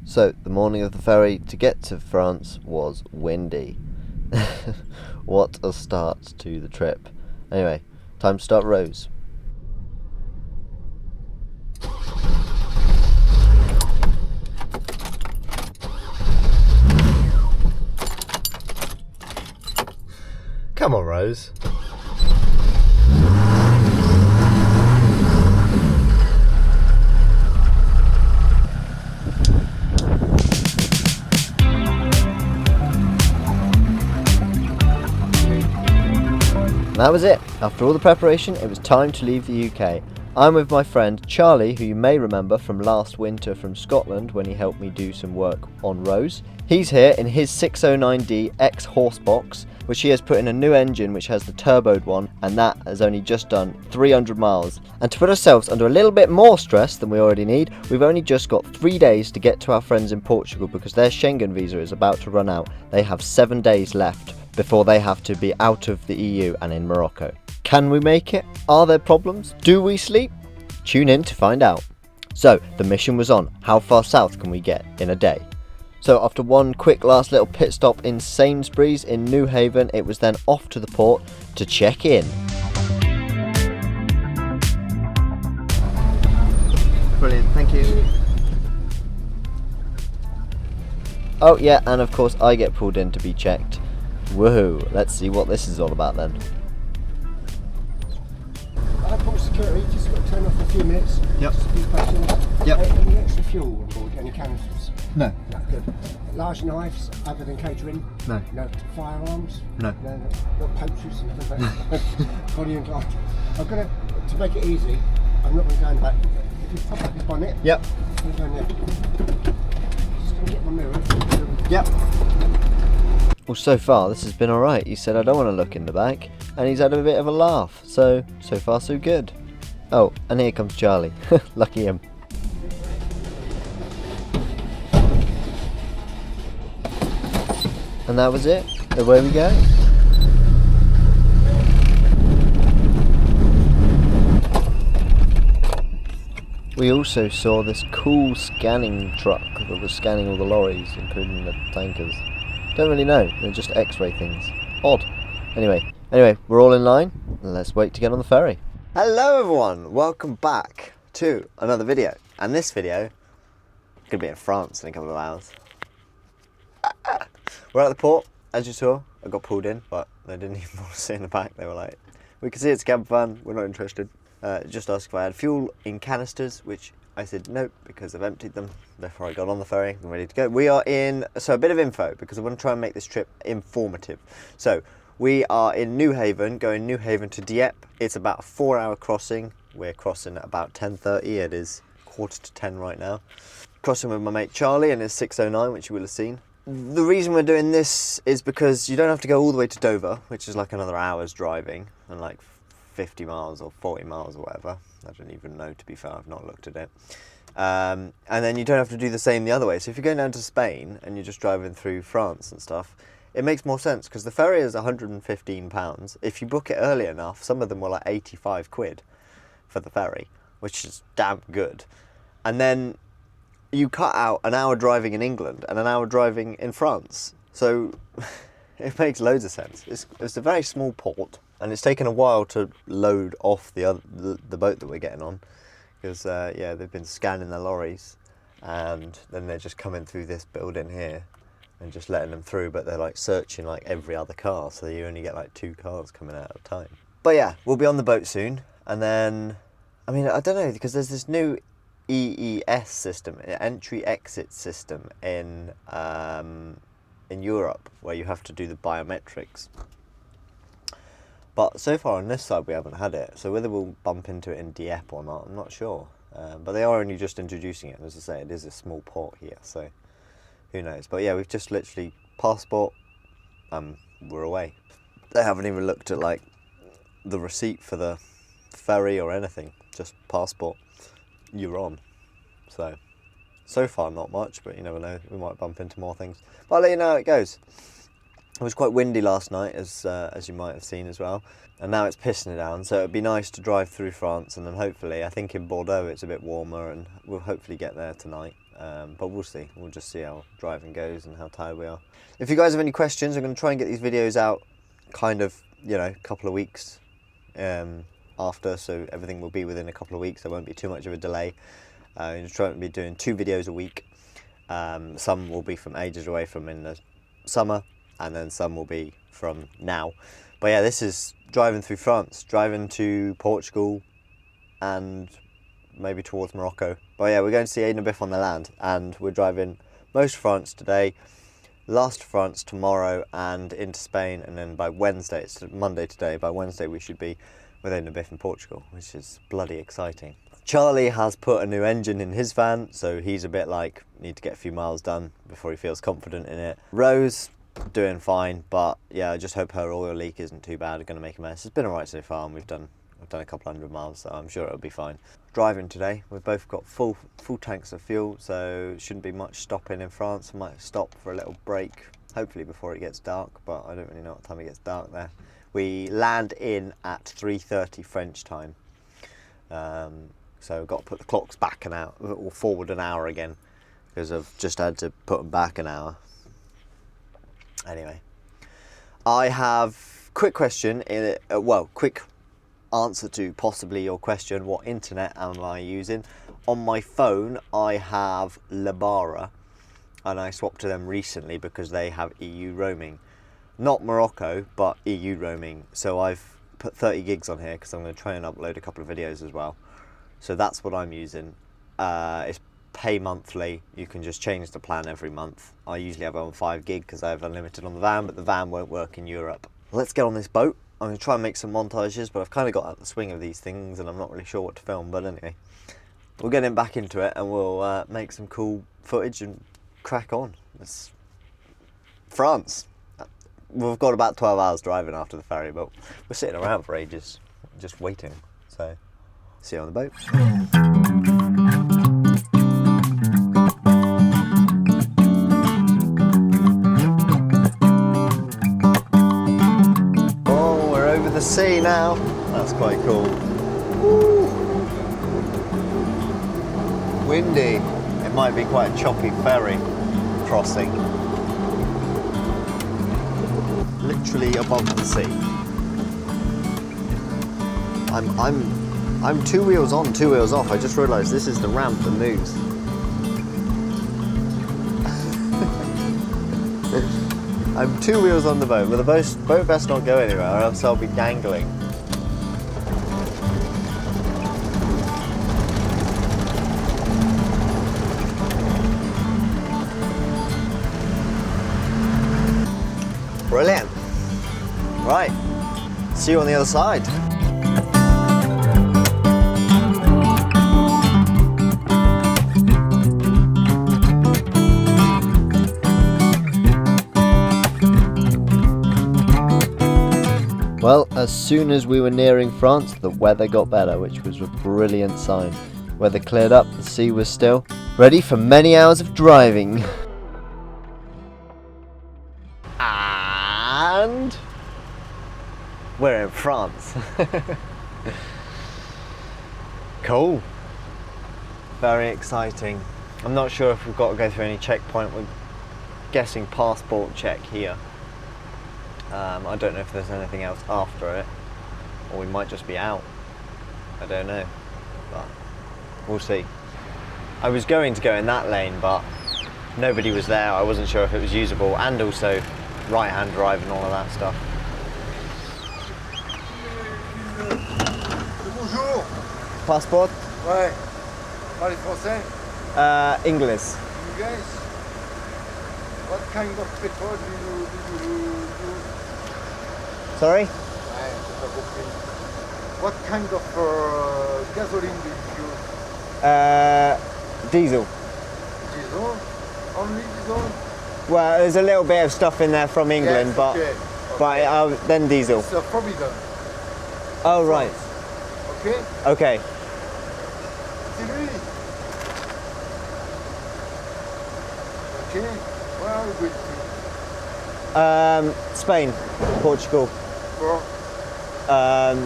So, the morning of the ferry to get to France was windy. What a start to the trip. Anyway, time to start Rose. Come on, Rose. And that was it. After all the preparation, it was time to leave the UK. I'm with my friend Charlie, who you may remember from last winter from Scotland when he helped me do some work on Rose. He's here in his 609D X horse box, which he has put in a new engine which has the turboed one, and that has only just done 300 miles. And to put ourselves under a little bit more stress than we already need, we've only just got 3 days to get to our friends in Portugal because their Schengen visa is about to run out. They have 7 days left before they have to be out of the EU and in Morocco. Can we make it? Are there problems? Do we sleep? Tune in to find out. So, the mission was on. How far south can we get in a day? So after one quick last little pit stop in Sainsbury's in New Haven, it was then off to the port to check in. Brilliant, thank you. Oh yeah, and of course I get pulled in to be checked. Woohoo, let's see what this is all about then. Port security, just got to turn off for a few minutes. Yep. Just a few questions. Yep. Any extra fuel on board? Any canisters? No. No, good. Large knives, other than catering? No. No. Firearms? No. No. Not poachers and nothing like that. Bonnie and Clyde. I'm going to make it easy, I'm not going to go back. If you pop up his bonnet. Yep. I'm going there. Just going to get my mirror. Yep. Well, so far this has been alright. He said I don't want to look in the back, and he's had a bit of a laugh, so far so good. Oh, and here comes Charlie. Lucky him. And that was it. Away we go. We also saw this cool scanning truck that was scanning all the lorries, including the tankers. Don't really know, they're just x-ray things. Odd. Anyway, we're all in line. Let's wait to get on the ferry. Hello everyone, welcome back to another video. And this video, gonna be in France in a couple of hours. We're at the port, as you saw. I got pulled in, but they didn't even want to sit in the back. They were like, we can see it's a camper van, we're not interested. Just asked if I had fuel in canisters, which I said nope, because I've emptied them. Therefore I got on the ferry and ready to go. We are in, so a bit of info, because I want to try and make this trip informative. So we are in New Haven, going New Haven to Dieppe. It's about a 4-hour crossing. We're crossing at about 10:30. It is 9:45 right now. Crossing with my mate Charlie and his 609, which you will have seen. The reason we're doing this is because you don't have to go all the way to Dover, which is like another hour's driving, and like 50 miles or 40 miles or whatever. I don't even know, to be fair, I've not looked at it. And then you don't have to do the same the other way. So if you're going down to Spain and you're just driving through France and stuff, it makes more sense because the ferry is £115. If you book it early enough, some of them were like 85 quid for the ferry, which is damn good. And then you cut out an hour driving in England and an hour driving in France. So it makes loads of sense. It's a very small port, and it's taken a while to load off the boat that we're getting on, because yeah, they've been scanning the lorries, and then they're just coming through this building here and just letting them through, but they're like searching like every other car, so you only get like 2 cars coming out at a time. But yeah, we'll be on the boat soon, and then, I mean, I don't know, because there's this new EES system, entry-exit system in Europe, where you have to do the biometrics. But so far on this side we haven't had it, so whether we'll bump into it in Dieppe or not, I'm not sure. But they are only just introducing it, and as I say, it is a small port here, so who knows. But yeah, we've just literally passport, we're away. They haven't even looked at like the receipt for the ferry or anything, just passport, you're on. So far not much, but you never know, we might bump into more things. But I'll let you know how it goes. It was quite windy last night, as you might have seen as well, and now it's pissing it down, so it'd be nice to drive through France, and then hopefully, I think in Bordeaux it's a bit warmer, and we'll hopefully get there tonight, but we'll see. We'll just see how driving goes and how tired we are. If you guys have any questions, I'm going to try and get these videos out kind of, you know, a couple of weeks after, so everything will be within a couple of weeks. There won't be too much of a delay. I'm just trying to be doing 2 videos a week. Some will be from ages away from in the summer, and then some will be from now. But yeah, this is driving through France, driving to Portugal, and maybe towards Morocco. But yeah, we're going to see Aden Biff on the land, and we're driving most of France today, last of France tomorrow, and into Spain, and then by Wednesday, it's Monday today, by Wednesday we should be with Aden Biff in Portugal, which is bloody exciting. Charlie has put a new engine in his van, so he's a bit like, need to get a few miles done before he feels confident in it. Rose, doing fine, but yeah, I just hope her oil leak isn't too bad. We're going to make a mess. It's been alright so far, and we've done a couple hundred miles, so I'm sure it'll be fine. Driving today, we've both got full tanks of fuel, so shouldn't be much stopping in France. I might stop for a little break, hopefully before it gets dark, but I don't really know what time it gets dark there. We land in at 3:30 French time. So I've got to put the clocks back an hour, or forward an hour again, because I've just had to put them back an hour. Anyway, I have quick question, quick answer to possibly your question, what internet am I using? On my phone, I have Lebara, and I swapped to them recently because they have EU roaming. Not Morocco, but EU roaming. So I've put 30 gigs on here because I'm going to try and upload a couple of videos as well. So that's what I'm using. It's pay monthly. You can just change the plan every month. I usually have it on 5 gig because I have unlimited on the van, but the van won't work in Europe. Let's get on this boat. I'm going to try and make some montages, but I've kind of got out the swing of these things and I'm not really sure what to film. But anyway, we'll get in back into it and we'll make some cool footage and crack on. It's France. We've got about 12 hours driving after the ferry, but we're sitting around for ages, just waiting. So, see you on the boat. Oh, we're over the sea now. That's quite cool. Woo. Windy. It might be quite a choppy ferry crossing. Literally above the sea. I'm 2 wheels on, 2 wheels off. I just realised this is the ramp that moves. I'm 2 wheels on the boat, but the boat best not go anywhere, or else I'll be dangling. Brilliant. Right, see you on the other side. Well, as soon as we were nearing France, the weather got better, which was a brilliant sign. Weather cleared up, the sea was still. Ready for many hours of driving. And we're in France. Cool. Very exciting. I'm not sure if we've got to go through any checkpoint. We're guessing passport check here. I don't know if there's anything else after it, or we might just be out. I don't know, but we'll see. I was going to go in that lane, but nobody was there. I wasn't sure if it was usable, and also right-hand drive and all of that stuff. Bonjour. Passport? Ouais. Parlez français? English. You guys? What kind of petrol do you use? Sorry? Ouais, j'ai pas compris. What kind of gasoline do you use? Diesel. Diesel? Only diesel? Well, there's a little bit of stuff in there from England, Yes, but okay. but then diesel. It's forbidden. Oh right. Okay? Okay. C'est lui. Okay. Where are we going to? Spain, Portugal. For?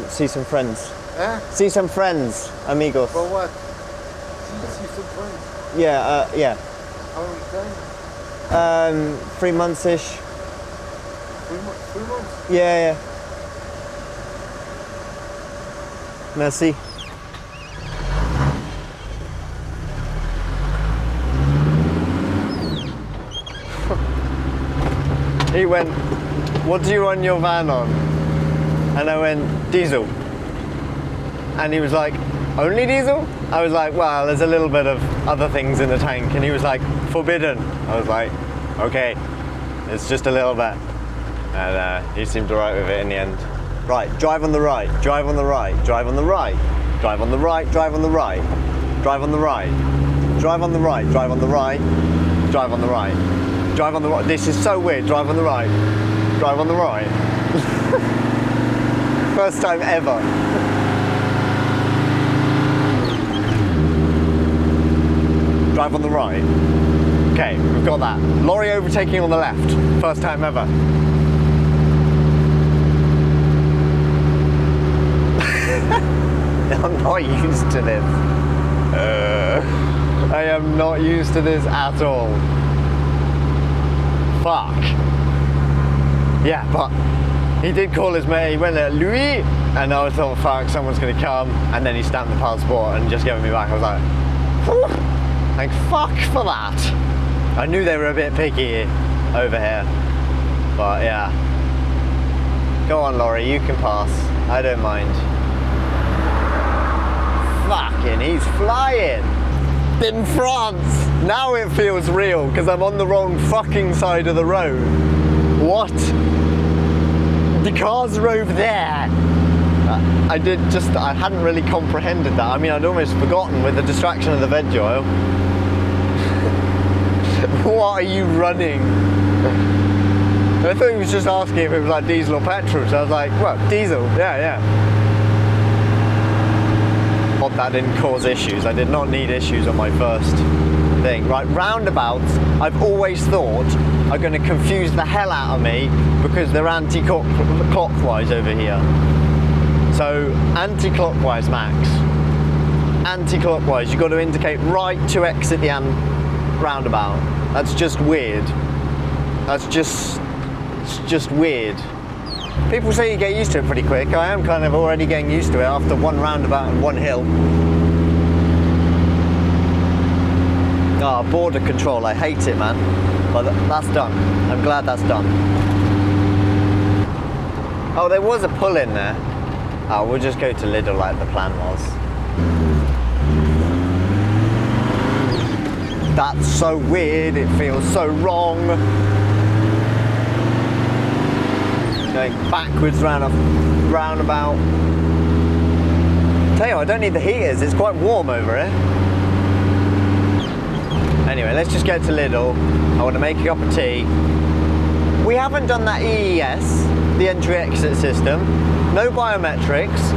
See some friends. Hein? See some friends, amigos. For what? See some friends. Yeah. How long are you staying? 3 months-ish. 3 months? Yeah. Merci. He went, what do you run your van on? And I went, diesel. And he was like, only diesel? I was like, well, there's a little bit of other things in the tank. And he was like, forbidden. I was like, okay, it's just a little bit. And he seemed alright with it in the end. Right, drive on the right, drive on the right, drive on the right, drive on the right, drive on the right, drive on the right, drive on the right, drive on the right, drive on the right, drive on the right. This is so weird, drive on the right, drive on the right. First time ever. Drive on the right. Okay, we've got that. Lorry overtaking on the left. First time ever. I'm not used to this. I am not used to this at all. Fuck. Yeah, but he did call his mate, he went at Louis, and I thought, fuck, someone's gonna come, and then he stamped the passport and just gave me back. I was like, whew, thank fuck for that. I knew they were a bit picky over here, but yeah. Go on, Laurie, you can pass. I don't mind. Fucking, he's flying. In France. Now it feels real because I'm on the wrong fucking side of the road. What? The cars are over there. I hadn't really comprehended that. I mean, I'd almost forgotten with the distraction of the veg oil. What are you running? I thought he was just asking if it was like diesel or petrol, so I was like, well, diesel, yeah. Hope that didn't cause issues. I did not need issues on my first thing. Right, roundabouts, I've always thought are going to confuse the hell out of me because they're anti-clockwise over here. So, anti-clockwise, Max. Anti-clockwise, you've got to indicate right to exit the roundabout. That's just weird. It's just weird. People say you get used to it pretty quick. I am kind of already getting used to it after one roundabout and one hill. Ah, border control, I hate it, man. But that's done. I'm glad that's done. Oh, there was a pull in there. Oh, we'll just go to Lidl like the plan was. That's so weird, it feels so wrong. Going backwards round a roundabout. Tell you, I don't need the heaters, it's quite warm over here. Anyway, let's just get to Lidl. I want to make a cup of tea. We haven't done that EES, the entry-exit system. No biometrics.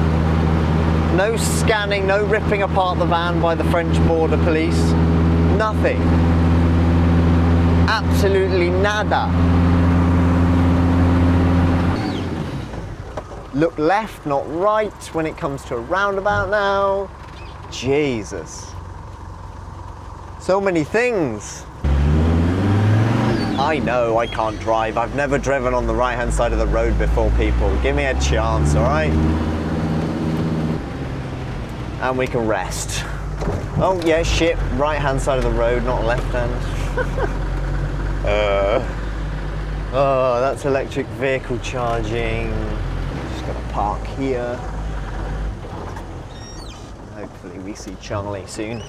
No scanning, no ripping apart the van by the French border police. Nothing. Absolutely nada. Look left, not right when it comes to a roundabout now. Jesus. So many things. I know I can't drive. I've never driven on the right-hand side of the road before, people. Give me a chance, all right? And we can rest. Oh, yeah, shit. Right-hand side of the road, not left-hand. Oh, that's electric vehicle charging. Just gonna park here. Hopefully we see Charlie soon.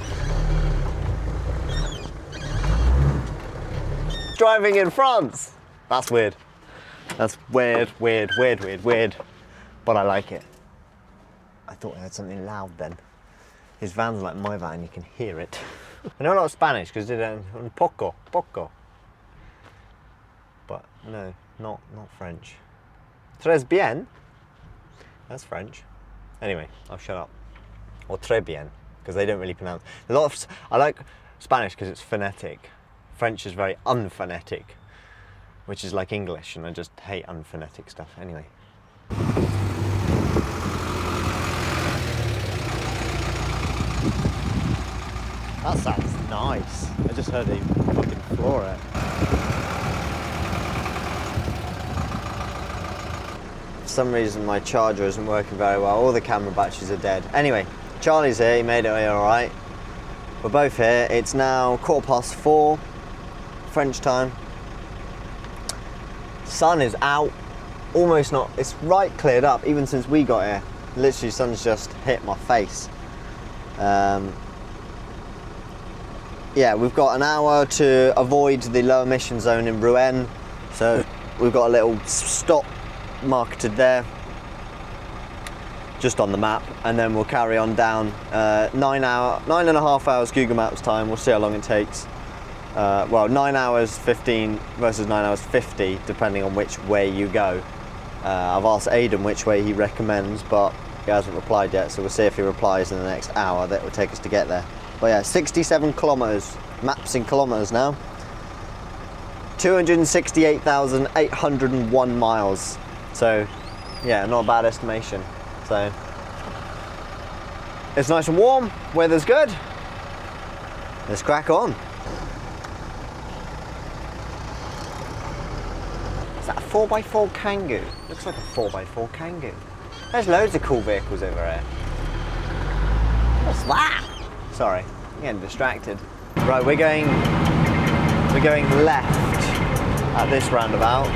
Driving in France. That's weird. That's weird. But I like it. I thought I heard something loud then. His van's like my van, you can hear it. I know a lot of Spanish because I did it in poco. But no, not French. Tres bien. That's French. Anyway, I'll shut up. Or très bien, because they don't really pronounce. A lot of I like Spanish because it's phonetic. French is very unphonetic, which is like English, and I just hate unphonetic stuff. Anyway. That sounds nice. I just heard him fucking floor it. For some reason my charger isn't working very well. All the camera batteries are dead. Anyway, Charlie's here, he made it here alright. We're both here. It's now 4:15 French time. Sun is out. Almost not, it's right cleared up even since we got here. Literally sun's just hit my face. Yeah, we've got an hour to avoid the low emission zone in Rouen. So we've got a little stop marketed there, just on the map, and then we'll carry on down. 9.5 hours Google Maps time. We'll see how long it takes. Well, 9 hours 15 versus 9 hours 50, depending on which way you go. I've asked Aidan which way he recommends, but he hasn't replied yet, so we'll see if he replies in the next hour. That will take us to get there. But yeah, 67 kilometers, maps in kilometers now. 268,801 miles. So yeah, not a bad estimation. So it's nice and warm, weather's good. Let's crack on. Is that a 4x4 Kangoo? Looks like a 4x4 Kangoo. There's loads of cool vehicles over here. What's that? Sorry, I'm getting distracted. Right, we're going left at this roundabout,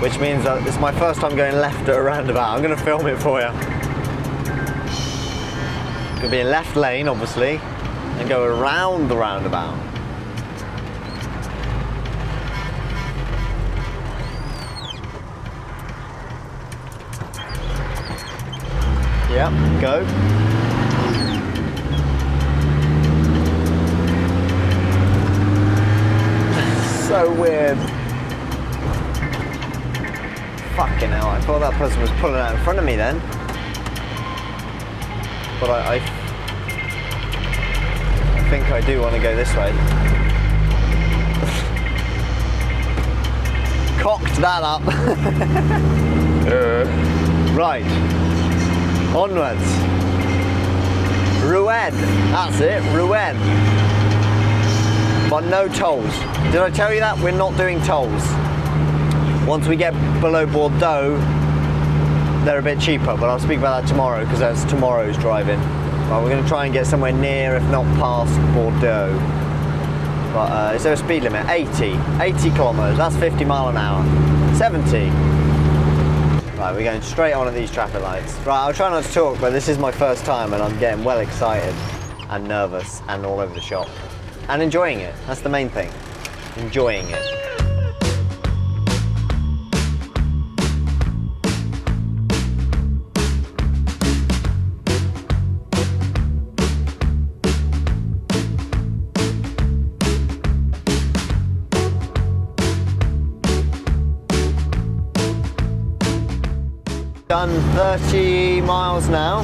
which means that it's my first time going left at a roundabout. I'm going to film it for you. It's going to be in left lane, obviously, and go around the roundabout. Yep, go. So weird. Fucking hell, I thought that person was pulling out in front of me then. But I think I do want to go this way. Cocked that up. Right. Onwards. Rouen. That's it, Rouen. But no tolls. Did I tell you that? We're not doing tolls. Once we get below Bordeaux, they're a bit cheaper, but I'll speak about that tomorrow because that's tomorrow's driving. But we're going to try and get somewhere near, if not past Bordeaux. But is there a speed limit? 80 kilometers, that's 50 mile an hour. 70. Right, we're going straight on at these traffic lights. Right, I'll try not to talk, but this is my first time and I'm getting well excited and nervous and all over the shop. And enjoying it, that's the main thing. Enjoying it. Done 30 miles now.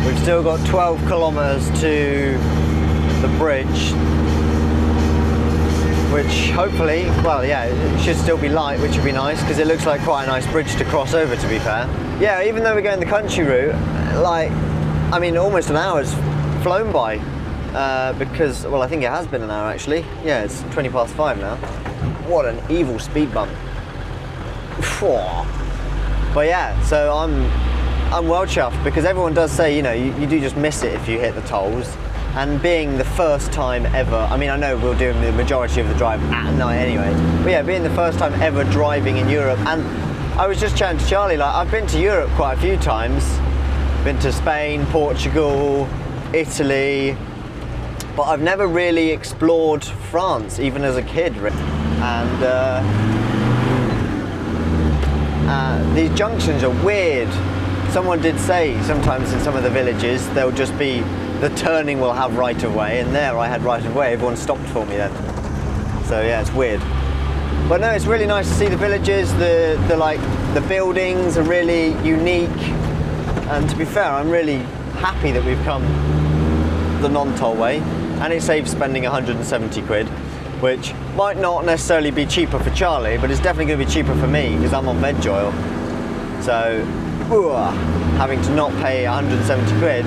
We've still got 12 kilometers to the bridge, which hopefully, well, yeah, it should still be light, which would be nice because it looks like quite a nice bridge to cross over, to be fair. Yeah, even though we're going the country route, like, I mean, almost an hour's flown by because, well, I think it has been an hour actually. Yeah, it's 20 past 5 now. What an evil speed bump. But yeah, so I'm well chuffed because everyone does say, you know, you do just miss it if you hit the tolls. And being the first time ever, I mean, I know we're doing the majority of the drive at night anyway, but yeah, being the first time ever driving in Europe. And I was just chatting to Charlie, like, I've been to Europe quite a few times. Been to Spain, Portugal, Italy, but I've never really explored France, even as a kid. And these junctions are weird. Someone did say sometimes in some of the villages, there'll just be, the turning will have right of way, and there I had right of way, everyone stopped for me then. So yeah, it's weird. But no, it's really nice to see the villages, the buildings are really unique, and to be fair, I'm really happy that we've come the non-toll way, and it saves spending 170 quid, which might not necessarily be cheaper for Charlie, but it's definitely going to be cheaper for me, because I'm on veg oil. So, having to not pay 170 quid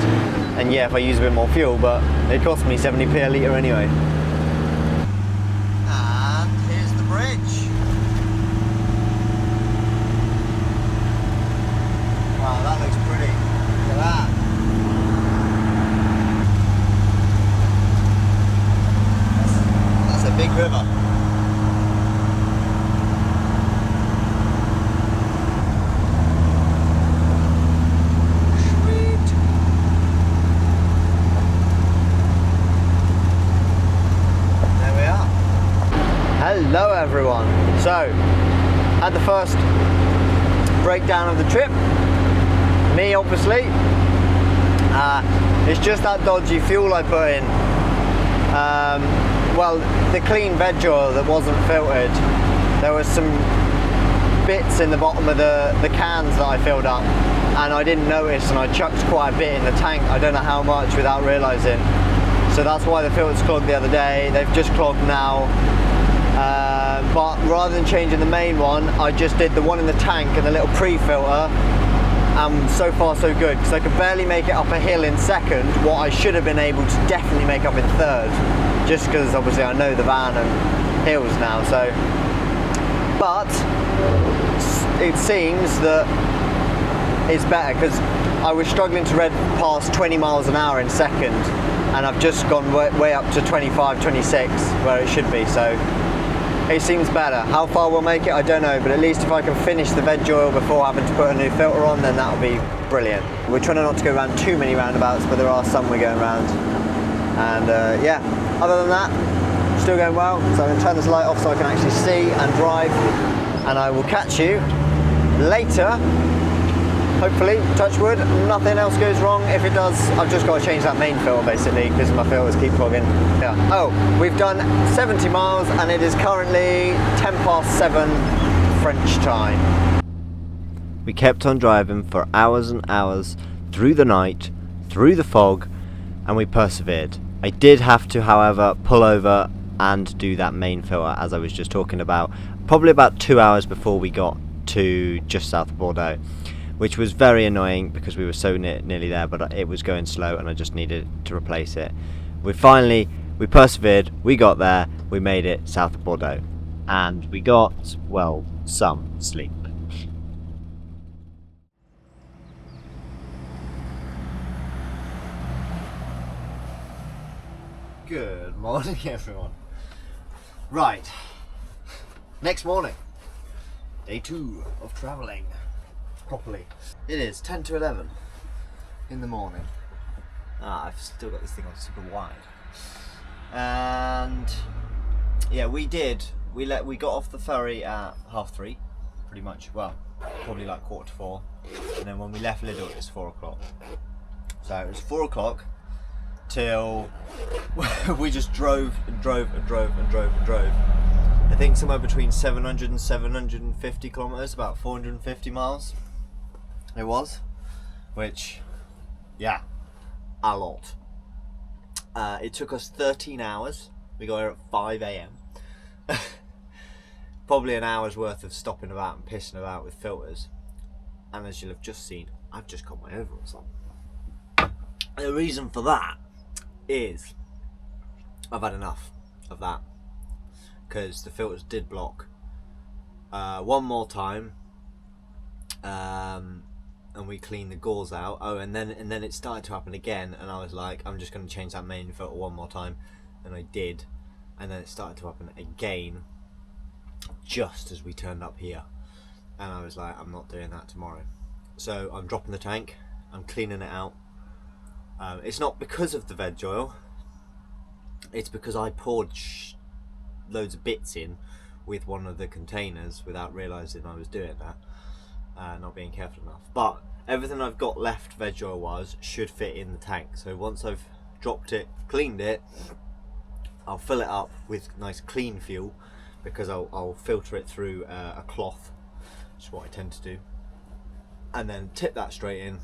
And yeah, if I use a bit more fuel, but it cost me 70p a litre anyway. And here's the bridge. Wow, that looks pretty. Look at that. That's a big river. Hello everyone. So, at the first breakdown of the trip, me obviously, it's just that dodgy fuel I put in. Well, the clean veg oil that wasn't filtered, there was some bits in the bottom of the cans that I filled up, and I didn't notice, and I chucked quite a bit in the tank, I don't know how much, without realising. So that's why the filters clogged the other day. They've just clogged now. But rather than changing the main one, I just did the one in the tank and the little pre-filter, and so far so good, because I could barely make it up a hill in second, what I should have been able to definitely make up in third, just because obviously I know the van and hills now. So, but it seems that it's better, because I was struggling to read past 20 miles an hour in second, and I've just gone way up to 25, 26 where it should be. So it seems better. How far we'll make it, I don't know, but at least if I can finish the veg oil before having to put a new filter on, then that'll be brilliant. We're trying not to go around too many roundabouts, but there are some we're going around. And yeah, other than that, still going well. So I'm going to turn this light off so I can actually see and drive, and I will catch you later. Hopefully, touch wood, nothing else goes wrong. If it does, I've just got to change that main filter basically, because my filters keep clogging. Yeah. Oh, we've done 70 miles and it is currently 7:10 French time. We kept on driving for hours and hours, through the night, through the fog, and we persevered. I did have to, however, pull over and do that main filter, as I was just talking about, probably about 2 hours before we got to just south of Bordeaux, which was very annoying because we were so nearly there, but it was going slow and I just needed to replace it. We persevered, we got there, we made it south of Bordeaux, and we got, well, some sleep. Good morning everyone. Right, next morning, day 2 of travelling properly. It is 10 to 11 in the morning. I've still got this thing on super wide. And yeah, we got off the ferry at 3:30, pretty much. Well, probably like 4:45. And then when we left Lidl, it was 4 o'clock. So it was 4 o'clock till we just drove and drove and drove and drove and drove. I think somewhere between 700 and 750 kilometers, about 450 miles. It was, which, yeah, a lot. It took us 13 hours. We got here at 5 AM. Probably an hour's worth of stopping about and pissing about with filters. And as you'll have just seen, I've just got my overalls on. The reason for that is I've had enough of that, because the filters did block one more time. And we cleaned the gauze out. Oh, and then it started to happen again, and I was like, I'm just going to change that main filter one more time, and I did, and then it started to happen again just as we turned up here, and I was like, I'm not doing that tomorrow. So I'm dropping the tank, I'm cleaning it out. It's not because of the veg oil, it's because I poured loads of bits in with one of the containers without realising I was doing that. Not being careful enough, but everything I've got left veg oil wise should fit in the tank. So once I've dropped it, cleaned it, I'll fill it up with nice clean fuel, because I'll filter it through a cloth, which is what I tend to do, and then tip that straight in,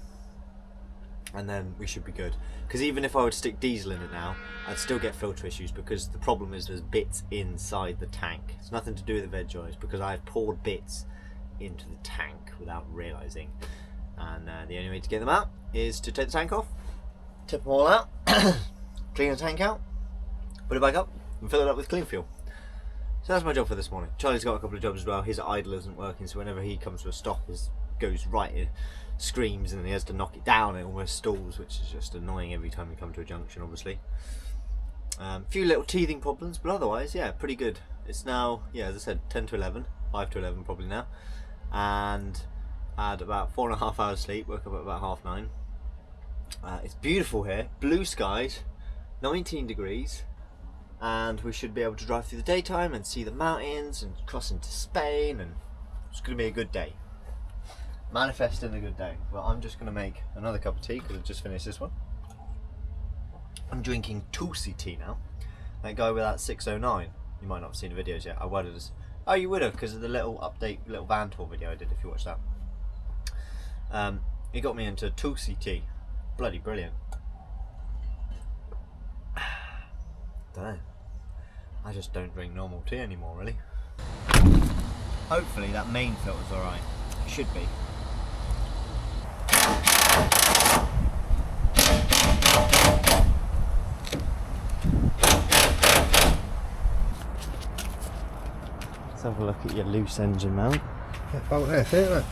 and then we should be good. Because even if I would stick diesel in it now, I'd still get filter issues, because the problem is there's bits inside the tank. It's nothing to do with the veg oil, it's because I've poured bits into the tank without realising, and the only way to get them out is to take the tank off, tip them all out, clean the tank out, put it back up, and fill it up with clean fuel. So that's my job for this morning. Charlie's got a couple of jobs as well. His idler isn't working, so whenever he comes to a stop, it goes right in, screams, and then he has to knock it down. It almost stalls, which is just annoying every time we come to a junction, obviously. A few little teething problems, but otherwise, yeah, pretty good. It's now, yeah, as I said, 10 to 11, 5 to 11 probably now, and I had about 4.5 hours sleep. Woke up at about 9:30. It's beautiful here, blue skies, 19 degrees. And we should be able to drive through the daytime and see the mountains and cross into Spain, and it's going to be a good day. Manifesting a good day. Well, I'm just going to make another cup of tea because I've just finished this one. I'm drinking Tulsi tea now. That guy with that 609, you might not have seen the videos yet. I worded as, oh, you would have, because of the little update, little van tour video I did, if you watched that. He got me into Tulsi tea. Bloody brilliant. Don't know. I just don't drink normal tea anymore, really. Hopefully that main filter's alright. It should be. Let's have a look at your loose engine mount. That bolt there, see it?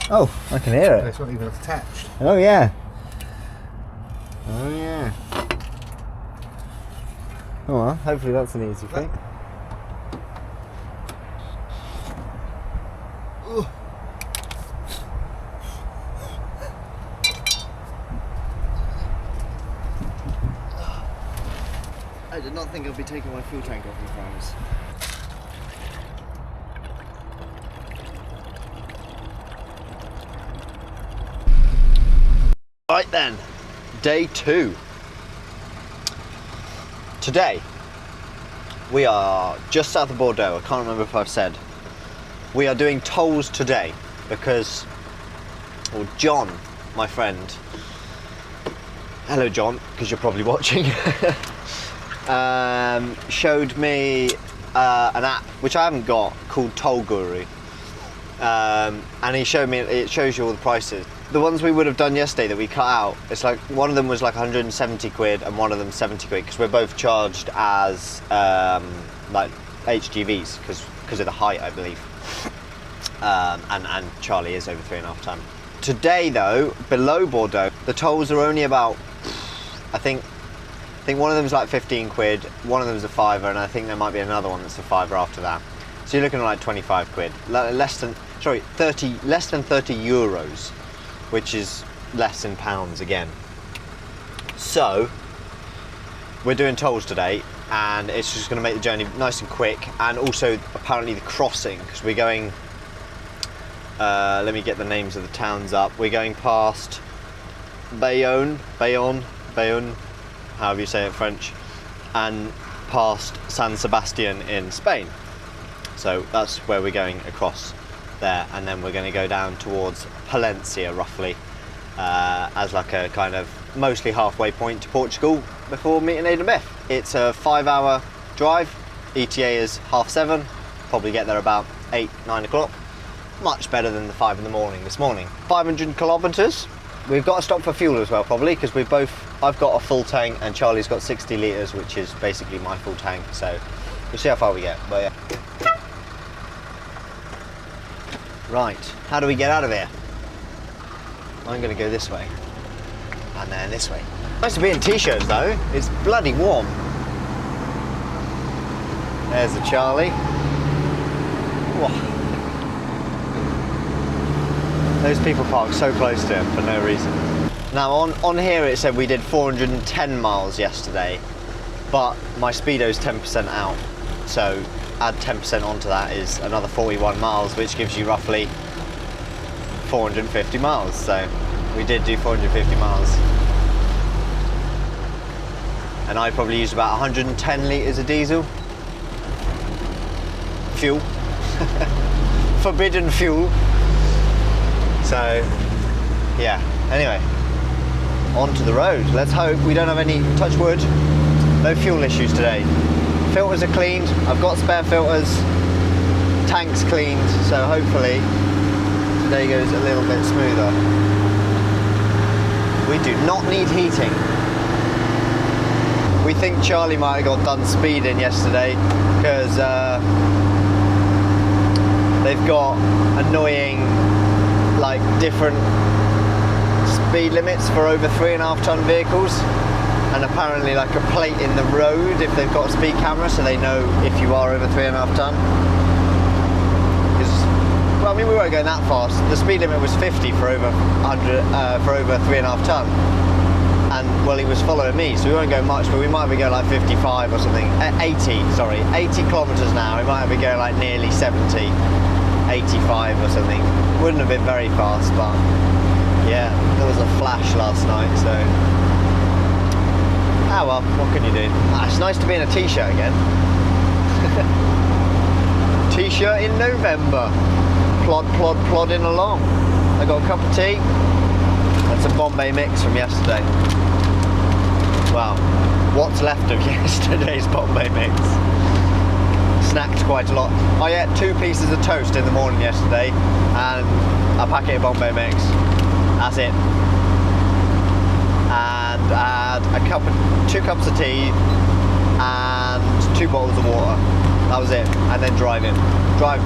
Oh, I can hear it. It's not even attached. Oh yeah. Oh yeah. Oh well, hopefully that's an easy fix. I did not think I'd be taking my fuel tank off, I promise. Right then, day 2. Today, we are just south of Bordeaux. I can't remember if I've said. We are doing tolls today because, well, John, my friend, hello John, because you're probably watching, showed me an app, which I haven't got, called Toll Guru. And he showed me, it shows you all the prices. The ones we would have done yesterday that we cut out, it's like, one of them was like 170 quid and one of them 70 quid, because we're both charged as like HGVs, because of the height, I believe. And Charlie is over 3.5 ton. Today though, below Bordeaux, the tolls are only about, I think one of them's like 15 quid, one of them's a fiver, and I think there might be another one that's a fiver after that. So you're looking at like 25 quid, less than 30 euros, which is less in pounds again. So we're doing tolls today, and it's just going to make the journey nice and quick, and also apparently the crossing, because we're going, let me get the names of the towns up. We're going past Bayonne, however you say it in French, and past San Sebastian in Spain. So that's where we're going across there, and then we're going to go down towards Palencia roughly, as like a kind of mostly halfway point to Portugal before meeting Aidan Biff. It's a 5-hour drive. ETA is 7:30. Probably get there about 8-9 o'clock. Much better than the 5 in the morning this morning. 500 kilometres. We've got to stop for fuel as well, probably, because I've got a full tank and Charlie's got 60 litres, which is basically my full tank. So we'll see how far we get. But yeah. Right, how do we get out of here? I'm going to go this way, and then this way. Nice to be in t-shirts though, it's bloody warm. There's the Charlie. Whoa. Those people parked so close to him for no reason. Now on here it said we did 410 miles yesterday, but my speedo's 10% out, so add 10% onto that is another 41 miles, which gives you roughly 450 miles. So we did do 450 miles. And I probably used about 110 litres of diesel. Fuel. Forbidden fuel. So, yeah. Anyway, on to the road. Let's hope we don't have any, touch wood, no fuel issues today. Filters are cleaned, I've got spare filters, tank's cleaned, so hopefully today goes a little bit smoother. We do not need heating. We think Charlie might have got done speeding yesterday because they've got annoying, like, different speed limits for over 3.5 ton vehicles, and apparently like a plate in the road if they've got a speed camera, so they know if you are over 3.5 ton. Because, well, I mean, we weren't going that fast. The speed limit was 50 for over 3.5 ton. And, well, he was following me, so we won't go much, but we might be going like 55 or something. 80 kilometres an hour. We might be going like nearly 70, 85 or something. Wouldn't have been very fast, but yeah, there was a flash last night, so. Ah well, what can you do? It's nice to be in a t-shirt again. T-shirt in November. Plodding along. I got a cup of tea. That's a Bombay mix from yesterday. Well, what's left of yesterday's Bombay mix. Snacked quite a lot. I ate 2 pieces of toast in the morning yesterday and a packet of Bombay mix. That's it. And I had 2 cups of tea and 2 bottles of water. That was it. And then driving. Drive.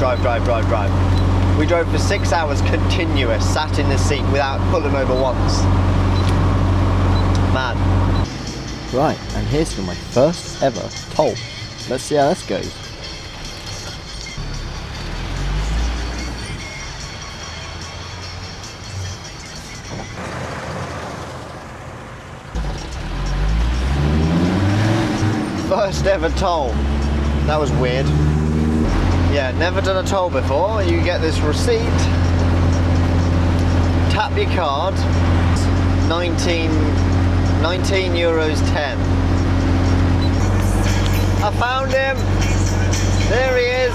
We drove for 6 hours continuous, sat in the seat without pulling over once. Mad. Right, and here's for my first ever toll. Let's see how this goes. First ever toll. That was weird. Yeah, never done a toll before. You get this receipt, tap your card, 19 euros 10. I found him. There he is.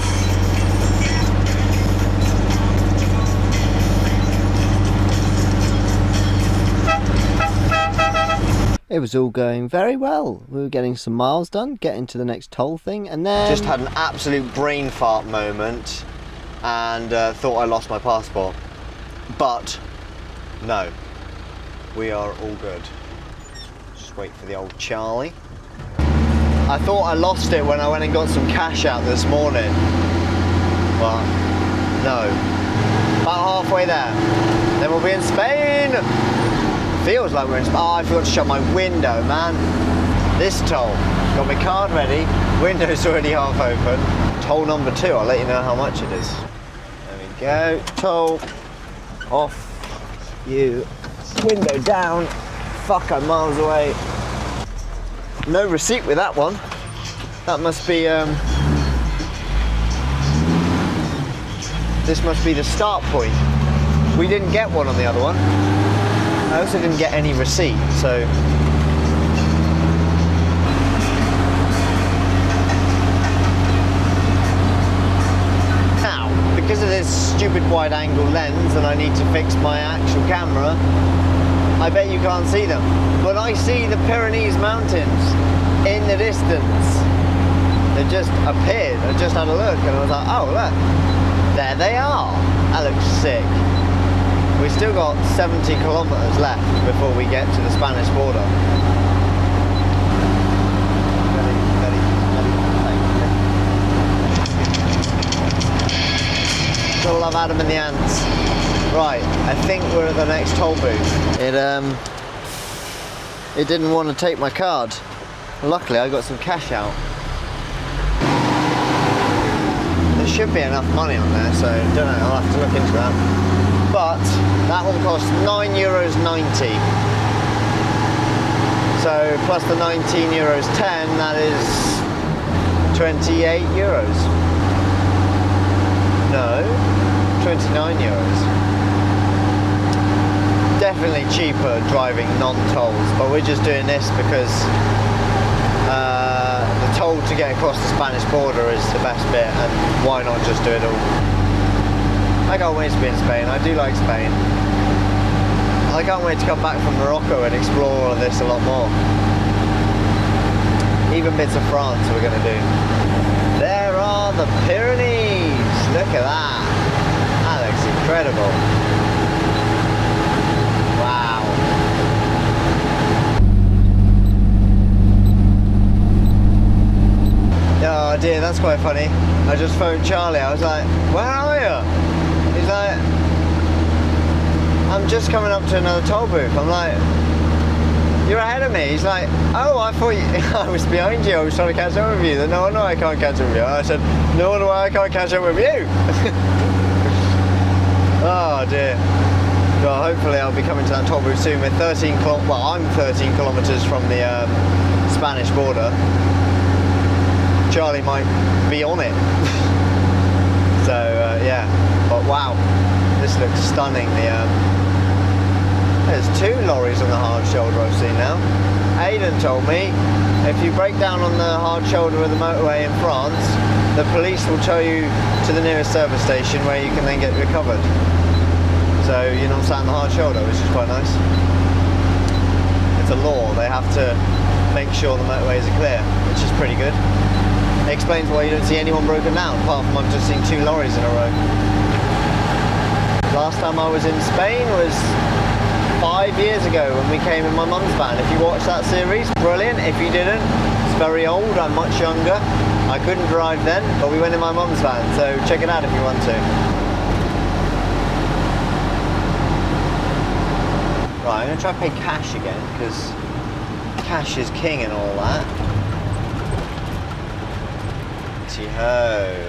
It was all going very well. We were getting some miles done, getting to the next toll thing, and then just had an absolute brain fart moment and thought I lost my passport. But no, we are all good. Just wait for the old Charlie. I thought I lost it when I went and got some cash out this morning, but no. About halfway there. Then we'll be in Spain. Feels like we're in Spain. Oh, I forgot to shut my window, man. This toll. Got my card ready. Window's already half open. Toll number 2. I'll let you know how much it is. There we go. Toll. Off. You. Window down. Fuck, I'm miles away. No receipt with that one. That must be, this must be the start point. We didn't get one on the other one. I also didn't get any receipt, so. Now, because of this stupid wide angle lens and I need to fix my actual camera, I bet you can't see them. But I see the Pyrenees mountains in the distance. They just appeared. I just had a look and I was like, oh look, there they are. That looks sick. We've still got 70 kilometers left before we get to the Spanish border. Still love Adam and the ants. Right, I think we're at the next toll booth. It didn't want to take my card. Luckily, I got some cash out. There should be enough money on there, so don't know. I'll have to look into that. But that one costs €9.90. So plus the 19 euros 10, that is 28 euros. No, 29 euros. Definitely cheaper driving non-tolls, but we're just doing this because the toll to get across the Spanish border is the best bit, and why not just do it all? I can't wait to be in Spain. I do like Spain. I can't wait to come back from Morocco and explore all of this a lot more. Even bits of France we're going to do. There are the Pyrenees. Look at that. That looks incredible. Wow. dear, that's quite funny. I just phoned Charlie. I was like, where are you? He's like, I'm just coming up to another toll booth. I'm like, you're ahead of me. He's like, oh, I thought I was behind you. I was trying to catch up with you. No wonder I can't catch up with you. I said, no wonder why I can't catch up with you. Oh dear. Well, hopefully I'll be coming to that toll booth soon. We're 13 well, I'm 13 kilometres from the Spanish border. Charlie might be on it. So yeah, but wow, this looks stunning. There's 2 lorries on the hard shoulder I've seen now. Aidan told me if you break down on the hard shoulder of the motorway in France, the police will tow you to the nearest service station where you can then get recovered. So you're not sat on the hard shoulder, which is quite nice. It's a law, they have to make sure the motorways are clear, which is pretty good. It explains why you don't see anyone broken down, apart from I've just seen 2 lorries in a row. Last time I was in Spain was 5 years ago when we came in my mum's van. If you watched that series, brilliant. If you didn't, it's very old, I'm much younger. I couldn't drive then, but we went in my mum's van, so check it out if you want to. Right, I'm going to try to pay cash again, because cash is king and all that. Righty-ho.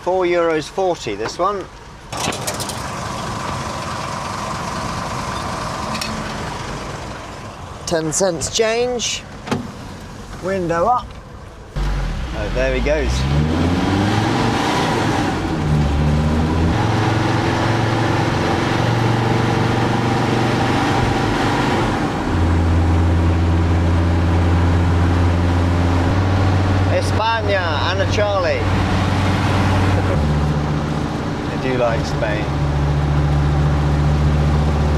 €4.40 this one. $0.10 change. Window up. Oh, there he goes. España, Anna Charlie. I do like Spain.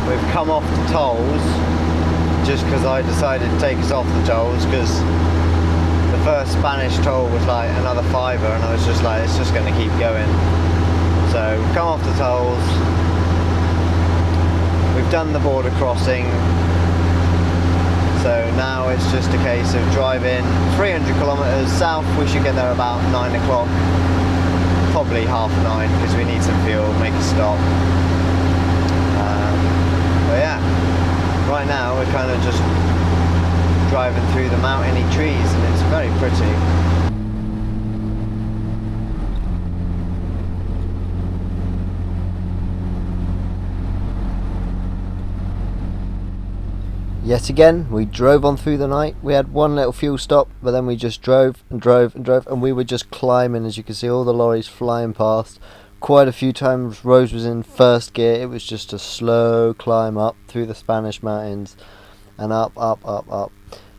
We've come off the tolls just because I decided to take us off the tolls, because the first Spanish toll was like another £5 and I was just like, it's just going to keep going. So we've come off the tolls, we've done the border crossing, so now it's just a case of driving 300 kilometres south. We should get there about 9 o'clock, probably 9:30, because we need some fuel, make a stop. But yeah, right now we're kind of just driving through the mountainy trees and it's very pretty. Yet again, we drove on through the night. We had one little fuel stop, but then we just drove and drove and drove, and we were just climbing. As you can see, all the lorries flying past. Quite a few times Rose was in first gear. It was just a slow climb up through the Spanish mountains and up, up, up, up.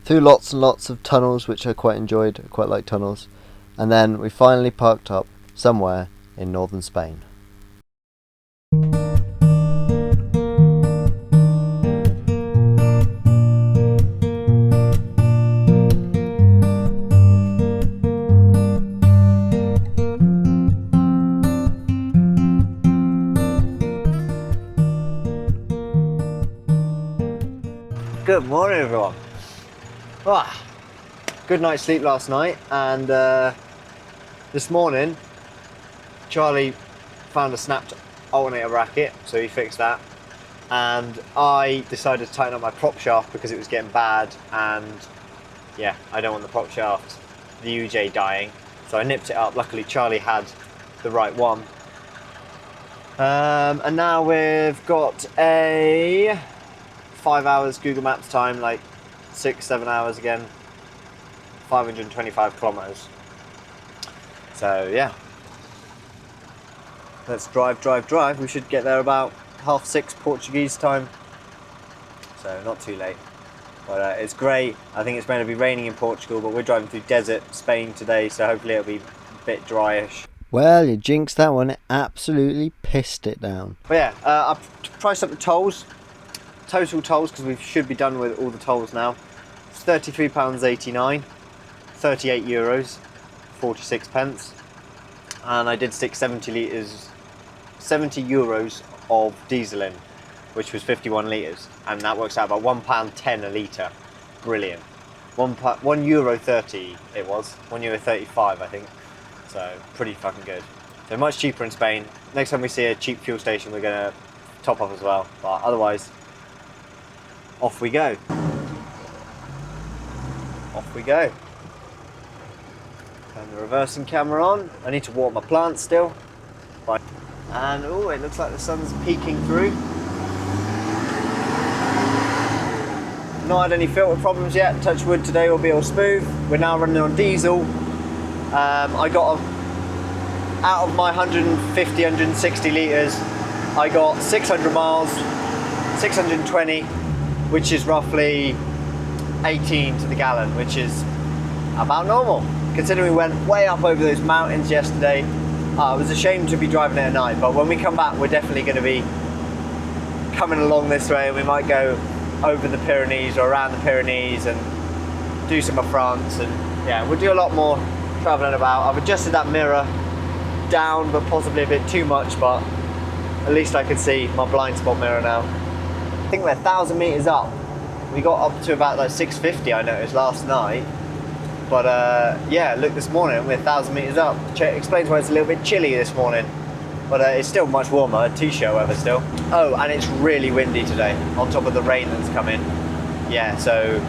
Through lots and lots of tunnels, which I quite enjoyed. I quite like tunnels. And then we finally parked up somewhere in northern Spain. Good morning, everyone. Good night's sleep last night, and this morning Charlie found a snapped alternator bracket, so he fixed that, and I decided to tighten up my prop shaft because it was getting bad, and yeah, I don't want the prop shaft, the UJ, dying, so I nipped it up. Luckily Charlie had the right one, and now we've got a 5 hours Google Maps time, like 6-7 hours again, 525 kilometers. So yeah, let's drive. We should get there about 6:30 Portuguese time, so not too late. But it's great. I think it's meant to be raining in Portugal, but we're driving through desert Spain today, so hopefully it'll be a bit dryish. Well, you jinxed that one. It absolutely pissed it down. But yeah, I've priced up the tolls. Total tolls, because we should be done with all the tolls now. It's £33.89, €38, 46 pence, and I did stick 70 euros of diesel in. which was 51 litres, and that works out about £1.10 a litre. Brilliant. €1.30 it was, €1.35 I think. So pretty fucking good. So much cheaper in Spain. Next time we see a cheap fuel station, we're gonna top up as well. But otherwise, off we go. Off we go. Turn the reversing camera on. I need to water my plants still. And oh, it looks like the sun's peeking through. Not had any filter problems yet. Touch wood, today will be all smooth. We're now running on diesel. I got out of my 150, 160 litres, I got 600 miles, 620, which is roughly 18 to the gallon, which is about normal. Considering we went way up over those mountains yesterday, I was ashamed to be driving it at night, but when we come back, we're definitely going to be coming along this way. We might go over the Pyrenees or around the Pyrenees and do some of France, and yeah, we'll do a lot more travelling about. I've adjusted that mirror down, but possibly a bit too much, but at least I can see my blind spot mirror now. I think we're 1,000 metres up. We got up to about like 650 I noticed last night, but yeah, look, this morning we're 1,000 metres up. Explains why it's a little bit chilly this morning, but it's still much warmer, t-shirt weather still. Oh, and it's really windy today, on top of the rain that's come in. Yeah, so,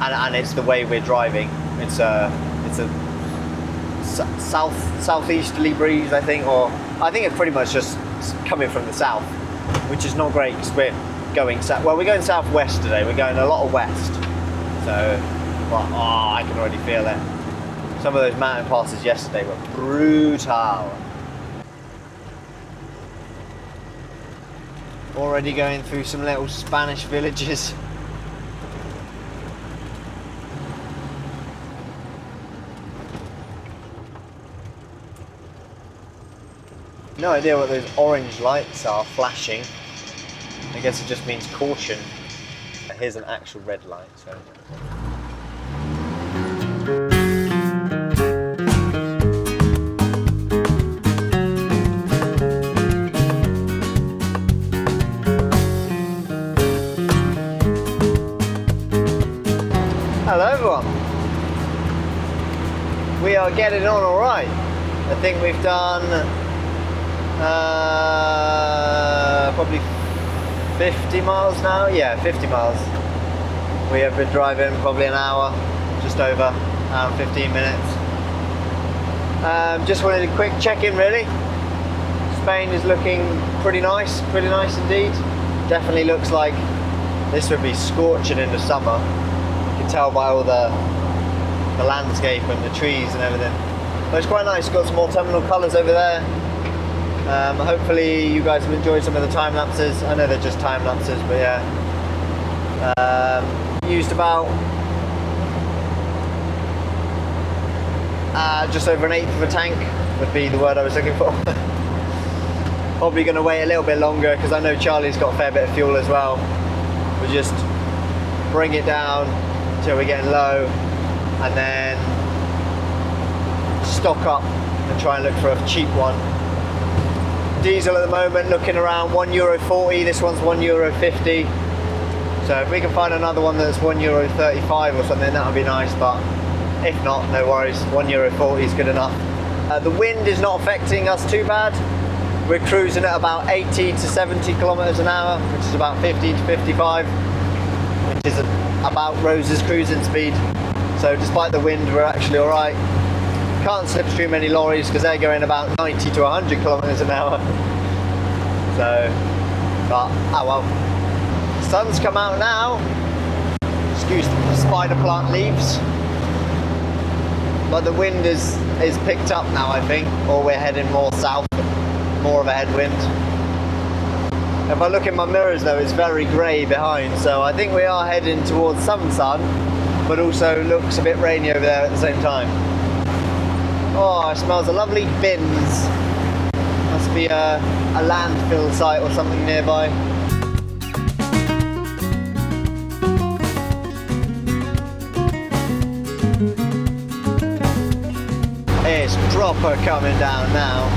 and it's the way we're driving. It's a southeasterly breeze, I think, or I think it's pretty much just coming from the south, which is not great because we're going south. Well, we're going southwest today. We're going a lot of west, so but, oh, I can already feel it. Some of those mountain passes yesterday were brutal. Already going through some little Spanish villages. No idea what those orange lights are flashing. I guess it just means caution. Here's an actual red light. So. Hello everyone. We are getting on all right. I think we've done probably 50 miles now. Yeah, 50 miles. We have been driving probably an hour, just over, hour and 15 minutes. Just wanted a quick check-in really. Spain is looking pretty nice indeed. Definitely looks like this would be scorching in the summer. You can tell by all the landscape and the trees and everything. But it's quite nice, got some autumnal colours over there. Hopefully you guys have enjoyed some of the time lapses. I know they're just time lapses, but yeah. Used about just over 1/8 of a tank would be the word I was looking for. Probably going to wait a little bit longer because I know Charlie's got a fair bit of fuel as well. We'll just bring it down until we're getting low and then stock up and try and look for a cheap one. Diesel at the moment looking around €1.40, this one's €1.50. So if we can find another one that's €1.35 or something, that would be nice, but if not, no worries, €1.40 is good enough. The wind is not affecting us too bad. We're cruising at about 80 to 70 kilometers an hour, which is about 50 to 55, which is about Rose's cruising speed. So despite the wind, we're actually all right. Can't slipstream any lorries because they're going about 90 to 100 kilometers an hour. So, but oh well. Sun's come out now. Excuse the spider plant leaves. But the wind is picked up now, I think, or we're heading more south, more of a headwind. If I look in my mirrors though, it's very grey behind, so I think we are heading towards some sun, but also looks a bit rainy over there at the same time. Oh, it smells of lovely bins. Must be a landfill site or something nearby. It's proper coming down now.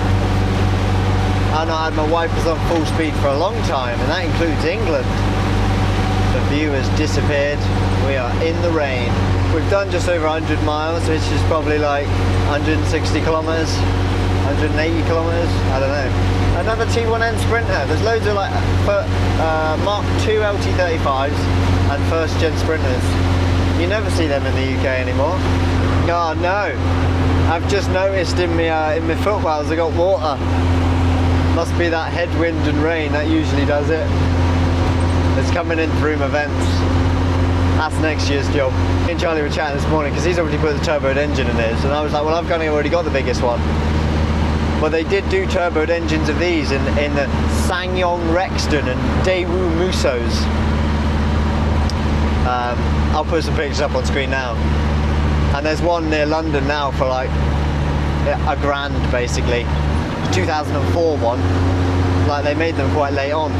I've not had my wipers on full speed for a long time, and that includes England. The view has disappeared. We are in the rain. We've done just over 100 miles, which is probably like 160 kilometers, 180 kilometers, I don't know. Another T1N Sprinter. There's loads of like Mark II LT35s and first gen Sprinters. You never see them in the UK anymore. Oh no, I've just noticed in my footwells I got water. Must be that headwind and rain, that usually does it. It's coming in through my vents. That's next year's job. Me and Charlie were chatting this morning because he's already put the turboed engine in his, and I was like, well, I've already got the biggest one. But they did do turboed engines of these in the Ssangyong Rexton and Daewoo Musos. I'll put some pictures up on screen now. And there's one near London now for like £1,000 basically. 2004 one. Like they made them quite late on.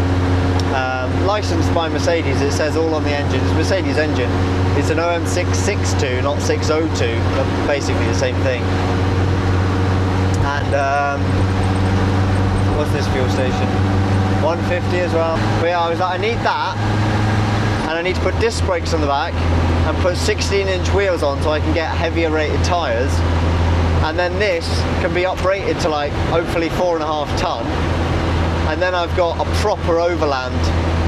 Licensed by Mercedes, it says all on the engine. It's a Mercedes engine. It's an OM662, not 602, but basically the same thing. And what's this fuel station? 150 as well. But yeah, I was like, I need that, and I need to put disc brakes on the back and put 16-inch wheels on so I can get heavier rated tyres. And then this can be uprated to like hopefully 4.5 ton. And then I've got a proper overland.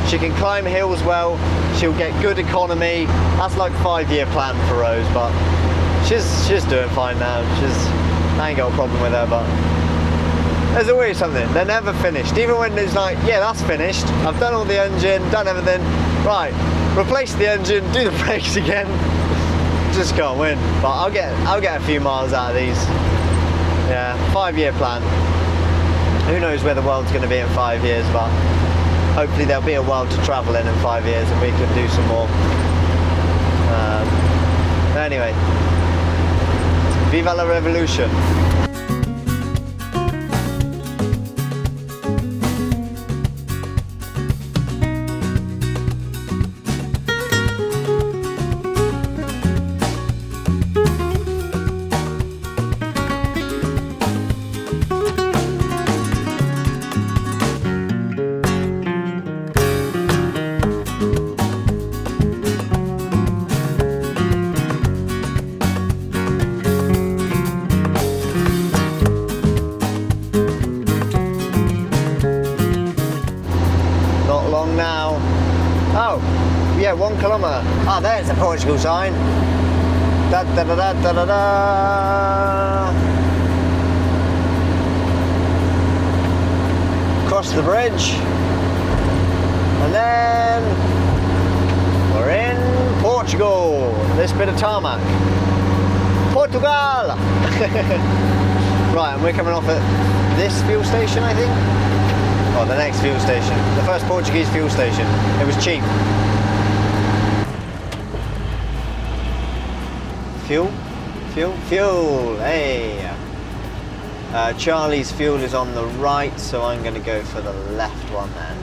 She can climb hills well, she'll get good economy. That's like 5-year plan for Rose, but she's doing fine now. I ain't got a problem with her, but there's always something. They're never finished. Even when it's like, yeah, that's finished. I've done all the engine, done everything. Right, replace the engine, do the brakes again. Just can't win. But I'll get a few miles out of these. Yeah, 5-year plan. Who knows where the world's going to be in 5 years, but hopefully there'll be a world to travel in 5 years and we can do some more. Anyway, viva la revolution. Yeah, 1 kilometre. Ah, there's the Portugal sign. Da da da da da da da. Cross the bridge, and then we're in Portugal. This bit of tarmac. Portugal. Right, and we're coming off at this fuel station, I think. Oh, the next fuel station. The first Portuguese fuel station. It was cheap. Fuel, hey! Charlie's fuel is on the right, so I'm going to go for the left one then.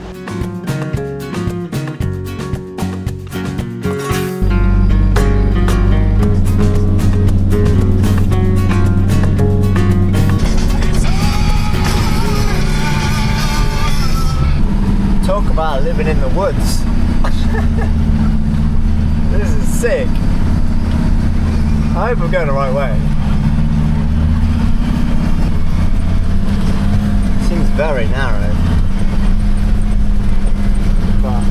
Talk about living in the woods. This is sick. I hope I'm going the right way. Seems very narrow. But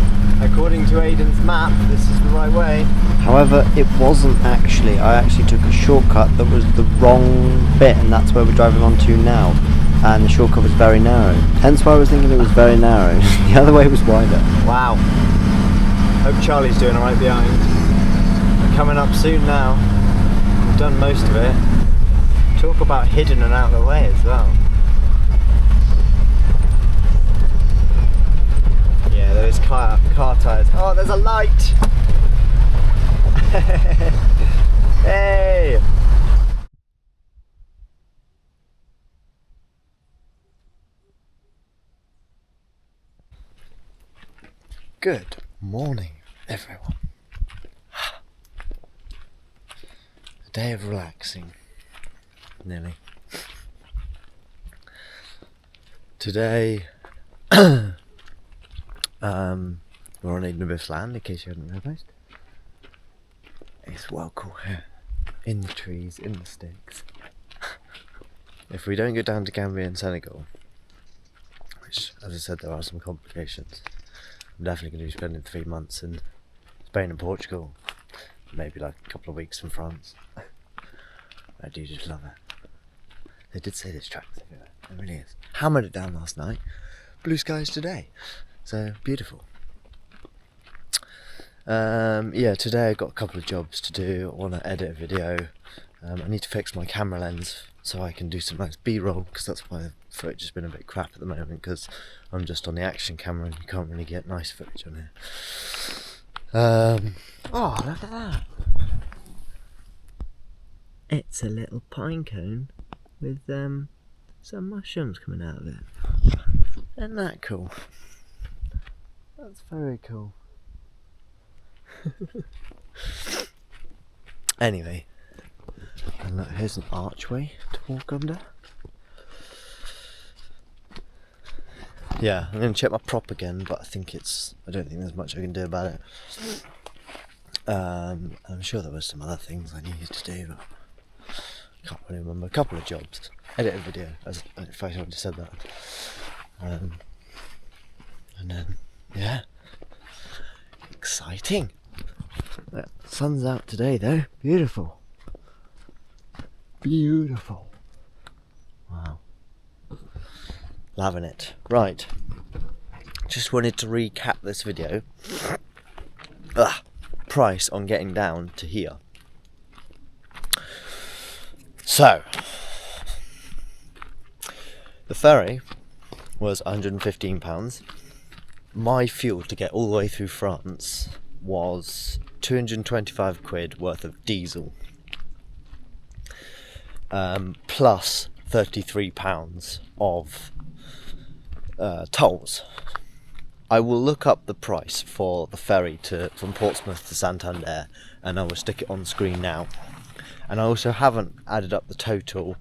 according to Aiden's map, this is the right way. However, it wasn't actually. I actually took a shortcut that was the wrong bit, and that's where we're driving onto now. And the shortcut was very narrow. Hence why I was thinking it was very narrow. The other way was wider. Wow. Hope Charlie's doing alright behind. We're coming up soon now. We've done most of it. Talk about hidden and out of the way as well. Yeah, those car tyres. Oh, there's a light! Hey! Good morning, everyone. A day of relaxing, nearly. today we're on Ignibiff's land, in case you hadn't realised. It's well cool here. In the trees, in the sticks. If we don't go down to Gambia and Senegal, which, as I said, there are some complications, I'm definitely going to be spending 3 months in Spain and Portugal. Maybe like a couple of weeks in France. I do just love it. They did say this track's everywhere. It really is. Hammered it down last night. Blue skies today. So beautiful. Yeah, today I've got a couple of jobs to do. I want to edit a video. I need to fix my camera lens so I can do some nice B-roll, because that's why the footage has been a bit crap at the moment, because I'm just on the action camera and you can't really get nice footage on here. Oh, look at that. It's a little pine cone with some mushrooms coming out of it. Isn't that cool? That's very cool. Anyway, and look, here's an archway to walk under. Yeah, I'm going to check my prop again, but I don't think there's much I can do about it. I'm sure there were some other things I needed to do, but I can't really remember. A couple of jobs. Edit a video, if I already said that. And then, yeah. Exciting. The sun's out today though. Beautiful. Beautiful. Wow. Loving it. Right. Just wanted to recap this video. Price on getting down to here. So, the ferry was £115. My fuel to get all the way through France was 225 quid worth of diesel, plus £33 of tolls. I will look up the price for the ferry from Portsmouth to Santander, and I will stick it on screen now. And I also haven't added up the total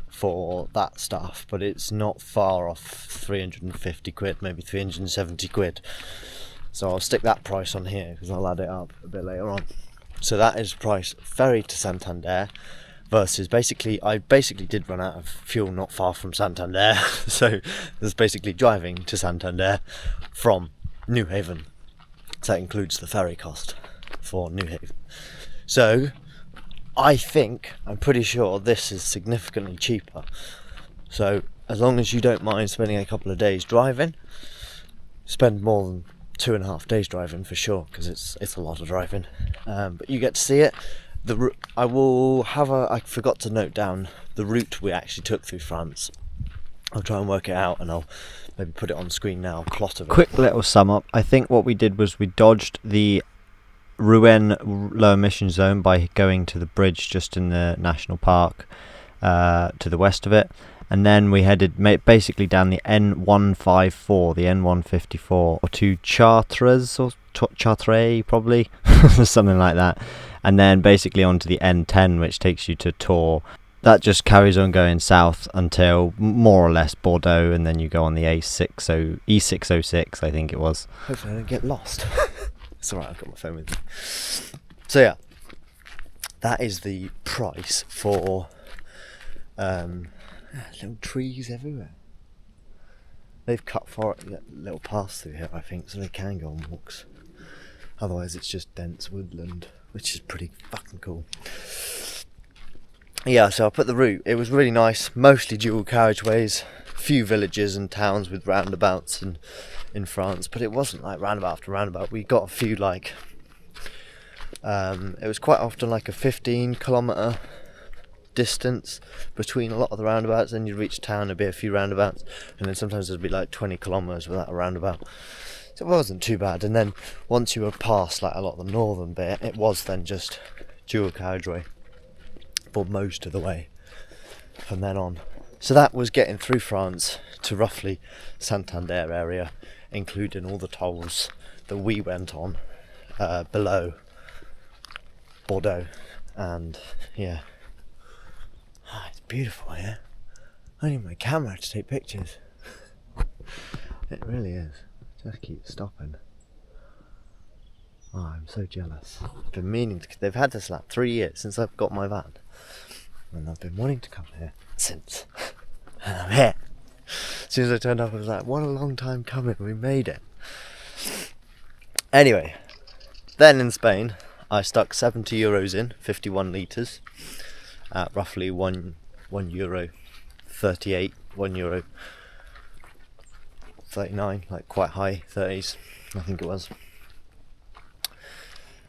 for that stuff, but it's not far off 350 quid, maybe 370 quid. So I'll stick that price on here because I'll add it up a bit later on. So that is the price ferry to Santander versus I basically did run out of fuel not far from Santander. So there's basically driving to Santander from Newhaven. So that includes the ferry cost for Newhaven. So I'm pretty sure this is significantly cheaper. So as long as you don't mind spending a couple of days driving, spend more than 2.5 days driving for sure, because it's a lot of driving. But you get to see it. I forgot to note down the route we actually took through France. I'll try and work it out, and I'll maybe put it on screen now. Plot of it. Quick little sum up. I think what we did was we dodged the Rouen low emission zone by going to the bridge just in the national park to the west of it, and then we headed basically down the N154, the N154 to Chartres or Chartres probably, something like that, and then basically onto the N10, which takes you to Tours. That just carries on going south until more or less Bordeaux, and then you go on the E606, I think it was. Hopefully I don't get lost. It's alright, I've got my phone with me. So yeah, that is the price for little trees everywhere. They've cut for a little pass through here, I think, so they can go on walks. Otherwise it's just dense woodland, which is pretty fucking cool. Yeah, so I put the route. It was really nice, mostly dual carriageways, few villages and towns with roundabouts in France, but it wasn't like roundabout after roundabout. We got a few it was quite often like a 15-kilometre distance between a lot of the roundabouts. Then you'd reach town, there'd be a few roundabouts, and then sometimes there'd be like 20 kilometres without a roundabout. So it wasn't too bad. And then once you were past like a lot of the northern bit, it was then just dual carriageway for most of the way from then on. So that was getting through France to roughly Santander area, including all the tolls that we went on below Bordeaux. And yeah, it's beautiful here. I need my camera to take pictures. It really is. Just keep stopping. Oh, I'm so jealous. I've been meaning to. They've had this like 3 years since I've got my van, and I've been wanting to come here since. And I'm here. As soon as I turned up, I was like, "What a long time coming! We made it." Anyway, then in Spain, I stuck €70 in, 51 litres, at roughly €1 38, €1 39, like quite high 30s, I think it was.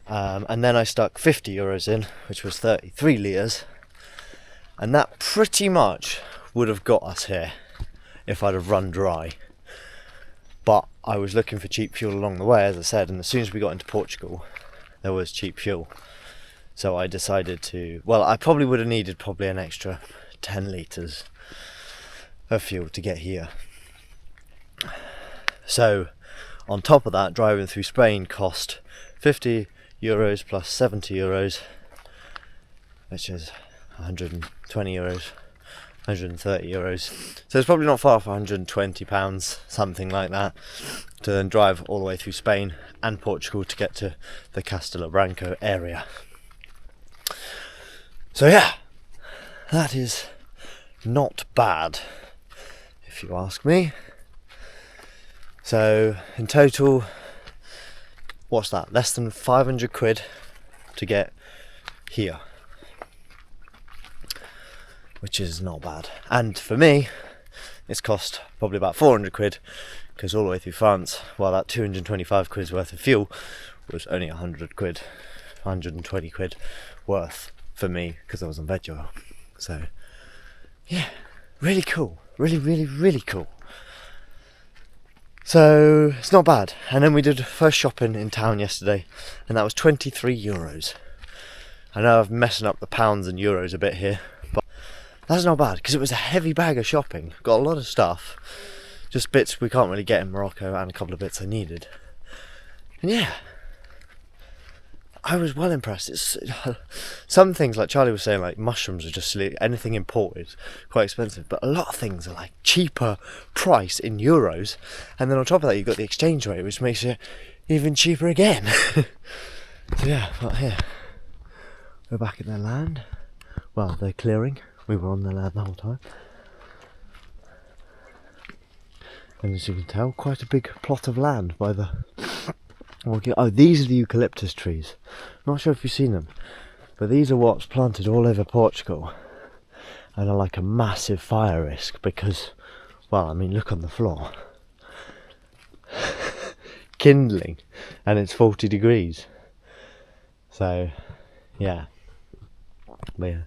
And then I stuck €50 in, which was 33 litres, and that pretty much would have got us here if I'd have run dry. But I was looking for cheap fuel along the way, as I said, and as soon as we got into Portugal, there was cheap fuel. So I decided to, well, I probably would have needed an extra 10 litres of fuel to get here. So on top of that, driving through Spain cost €50 plus €70, which is €120, €130. So it's probably not far off £120, something like that, to then drive all the way through Spain and Portugal to get to the Castelo Branco area. So yeah, that is not bad, if you ask me. So in total, what's that? Less than 500 quid to get here, which is not bad. And for me, it's cost probably about 400 quid, because all the way through France, well, that 225 quid's worth of fuel was only 100 quid, 120 quid worth for me, because I was on veg oil. So yeah, really cool, really cool. So it's not bad. And then we did first shopping in town yesterday, and that was €23. I know I'm messing up the pounds and euros a bit here, but that's not bad, because it was a heavy bag of shopping. Got a lot of stuff, just bits we can't really get in Morocco, and a couple of bits I needed. And yeah, I was well impressed. It's some things, like Charlie was saying, like mushrooms are just silly. Anything imported, quite expensive. But a lot of things are like cheaper price in euros, and then on top of that, you've got the exchange rate, which makes it even cheaper again. So yeah, but here we're back in their land. Well, they're clearing. We were on their land the whole time, and as you can tell, quite a big plot of land by the. Oh, these are the eucalyptus trees. Not sure if you've seen them, but these are what's planted all over Portugal, and are like a massive fire risk because, well, I mean, look on the floor. Kindling, and it's 40 degrees. So, yeah. But yeah.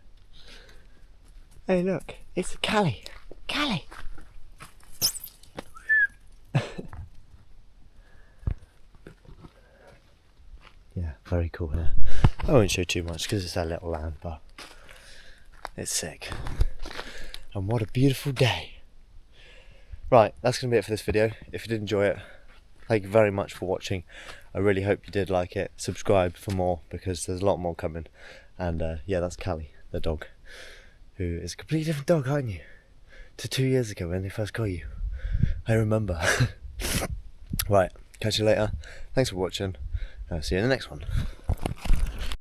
Hey, look, it's Callie. Callie! Yeah, very cool here. I won't show too much because it's our little land, but it's sick. And what a beautiful day. Right, that's going to be it for this video. If you did enjoy it, thank you very much for watching. I really hope you did like it. Subscribe for more, because there's a lot more coming. And yeah, that's Callie, the dog, who is a completely different dog, aren't you? To 2 years ago when they first got you. I remember. Right, catch you later. Thanks for watching. I'll see you in the next one.